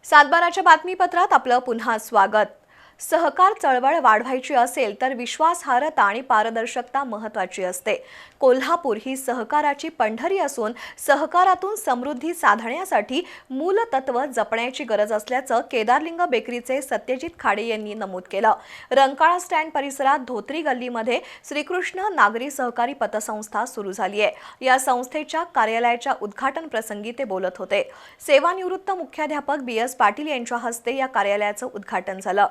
सातबाराच्या बातमीपत्रात आपलं पुन्हा स्वागत। सहकार चळवळ वाढवायची असेल तर विश्वासार्हता आणि पारदर्शकता महत्त्वाची असते। कोल्हापूर ही सहकाराची पंढरी असून सहकारातून समृद्धी साधण्यासाठी मूलतत्व जपण्याची गरज असल्याचं केदारलिंग बेकरीचे सत्यजित खाडे यांनी नमूद केलं। रंकाळा स्टँड परिसरात धोत्री गल्लीमध्ये श्रीकृष्ण नागरी सहकारी पतसंस्था सुरू झाली आहे। या संस्थेच्या कार्यालयाच्या उद्घाटन प्रसंगी ते बोलत होते। सेवानिवृत्त मुख्याध्यापक BS पाटील यांच्या हस्ते या कार्यालयाचं उद्घाटन झालं।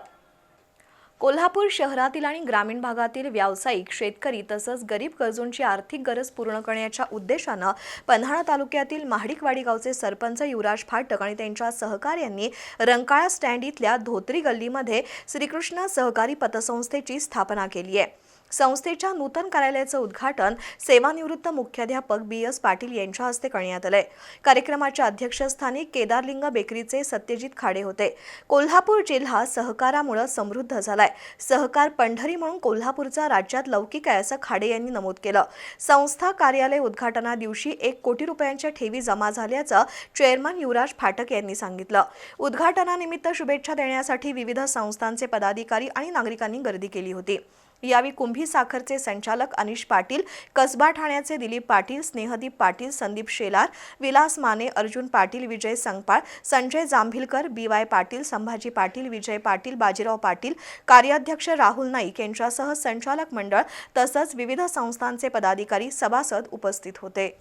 कोल्हापूर शहरातील आणि ग्रामीण भागातील व्यावसायिक, शेतकरी तसंच गरीब गरजूंची आर्थिक गरज पूर्ण करण्याच्या उद्देशानं पन्हाळा तालुक्यातील महाडिकवाडी गावचे सरपंच युवराज फाटक आणि त्यांच्या सहकार्यांनी रंकाळा स्टँड इथल्या धोत्री गल्लीमध्ये श्रीकृष्ण सहकारी पतसंस्थेची स्थापना केली आहे। संस्थेच्या नूतन कार्यालयाचं उद्घाटन सेवानिवृत्त मुख्याध्यापक BS पाटील यांच्या हस्ते करण्यात आले। कार्यक्रमाच्या अध्यक्षस्थानी केदारलिंग बेकरीचे सत्यजित खाडे होते। कोल्हापूर जिल्हा सहकारामुळे समृद्ध झालाय। सहकार पंढरी म्हणून कोल्हापूरचा राज्यात लौकिक आहे असं खाडे यांनी नमूद केलं। संस्था कार्यालय उद्घाटना दिवशी 1 कोटी रुपयांच्या ठेवी जमा झाल्याचं चेअरमन युवराज फाटक यांनी सांगितलं। उद्घाटनानिमित्त शुभेच्छा देण्यासाठी विविध संस्थांचे पदाधिकारी आणि नागरिकांनी गर्दी केली होती। यावेळी कुंभी साखरचे संचालक अनिश पाटील, कसबा ठाण्याचे दिलीप पाटील, स्नेहदीप पाटील, संदीप शेलार, विलास माने, अर्जुन पाटील, विजय संगपाळ, संजय जांभिलकर, BY पाटील, संभाजी पाटील, विजय पाटील, बाजीराव पाटील, कार्याध्यक्ष राहुल नाईक यांच्यासह संचालक मंडळ तसंच विविध संस्थांचे पदाधिकारी, सभासद उपस्थित होते।